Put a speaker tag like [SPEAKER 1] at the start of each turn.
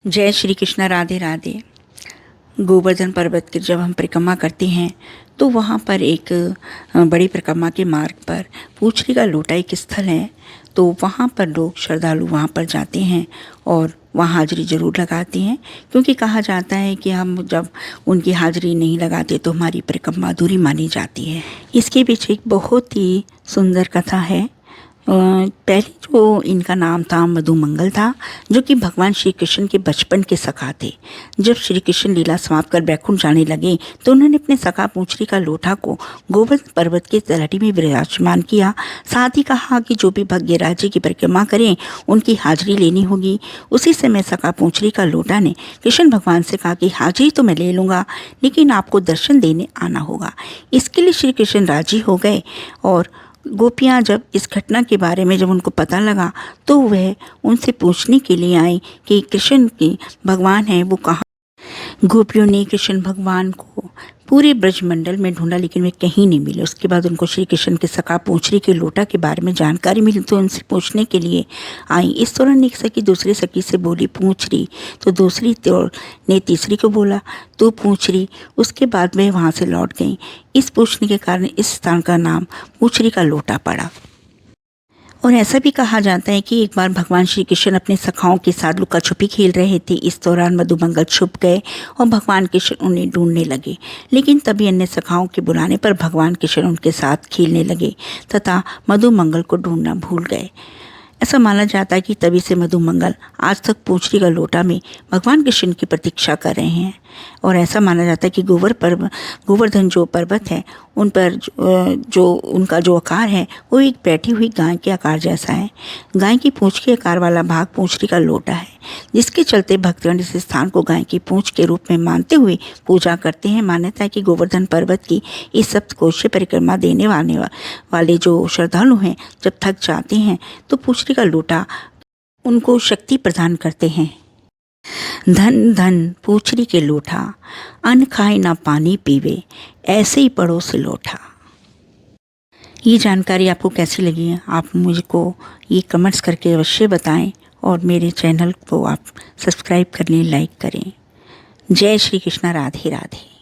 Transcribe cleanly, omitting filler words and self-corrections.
[SPEAKER 1] जय श्री कृष्ण। राधे राधे। गोवर्धन पर्वत की जब हम परिक्रमा करते हैं तो वहाँ पर एक बड़ी परिक्रमा के मार्ग पर पूछरी का लोटा एक स्थल है। तो वहाँ पर लोग श्रद्धालु वहाँ पर जाते हैं और वहाँ हाजिरी ज़रूर लगाते हैं, क्योंकि कहा जाता है कि हम जब उनकी हाजिरी नहीं लगाते तो हमारी परिक्रमा अधूरी मानी जाती है। इसके पीछे एक बहुत ही सुंदर कथा है। पहले जो इनका नाम था मधुमंगल था, जो कि भगवान श्री कृष्ण के बचपन के सखा थे। जब श्री कृष्ण लीला समाप्त कर बैकुंठ जाने लगे तो उन्होंने अपने सखा पूछरी का लोटा को गोवर्धन पर्वत के तलहटी में विराजमान किया। साथ ही कहा कि जो भी भाग्य राज्य की परिक्रमा करें उनकी हाजिरी लेनी होगी। उसी समय सखा पूछरी का लोटा ने कृष्ण भगवान से कहा कि हाजिरी तो मैं ले लूँगा, लेकिन आपको दर्शन देने आना होगा। इसके लिए श्री कृष्ण राजी हो गए और गोपियाँ जब इस घटना के बारे में जब उनको पता लगा तो वह उनसे पूछने के लिए आई कि कृष्ण के भगवान हैं वो कहाँ। गोपियों ने कृष्ण भगवान को पूरे ब्रजमंडल में ढूंढा, लेकिन वे कहीं नहीं मिले। उसके बाद उनको श्री कृष्ण के सखा पूछरी के लोटा के बारे में जानकारी मिली तो उनसे पूछने के लिए आई। इस दौरान एक सखी दूसरी सखी से बोली पूछरी, तो दूसरी ने तीसरी को बोला तू पूछरी। उसके बाद वे वहाँ से लौट गईं। इस पूछने के कारण इस स्थान का नाम पूछरी का लोटा पड़ा। और ऐसा भी कहा जाता है कि एक बार भगवान श्री कृष्ण अपने सखाओं के साथ लुका छुपी खेल रहे थे। इस दौरान मधुमंगल छुप गए और भगवान कृष्ण उन्हें ढूंढने लगे, लेकिन तभी अन्य सखाओं के बुलाने पर भगवान कृष्ण उनके साथ खेलने लगे तथा मधुमंगल को ढूंढना भूल गए। ऐसा माना जाता है कि तभी से मधुमंगल आज तक पूछरी का लोटा में भगवान कृष्ण की प्रतीक्षा कर रहे हैं। और ऐसा माना जाता है कि गोवर्धन जो पर्वत है उन पर जो उनका जो आकार है वो एक बैठी हुई गाय के आकार जैसा है। गाय की पूंछ के आकार वाला भाग पूछरी का लोटा है, जिसके चलते भक्तगण इस स्थान को गाय की पूंछ के रूप में मानते हुए पूजा करते हैं। मान्यता है कि गोवर्धन पर्वत की इस सप्तकोशीय परिक्रमा देने वाले जो श्रद्धालु हैं जब थक जाते हैं तो पूछरी का लोटा उनको शक्ति प्रदान करते हैं। धन धन पूछरी के लोटा, अन्न खाए ना पानी पीवे, ऐसे ही पड़ोस लोटा। ये जानकारी आपको कैसी लगी है आप मुझको ये कमेंट्स करके अवश्य बताएं और मेरे चैनल को आप सब्सक्राइब कर लें, लाइक करें। जय श्री कृष्ण। राधे राधे।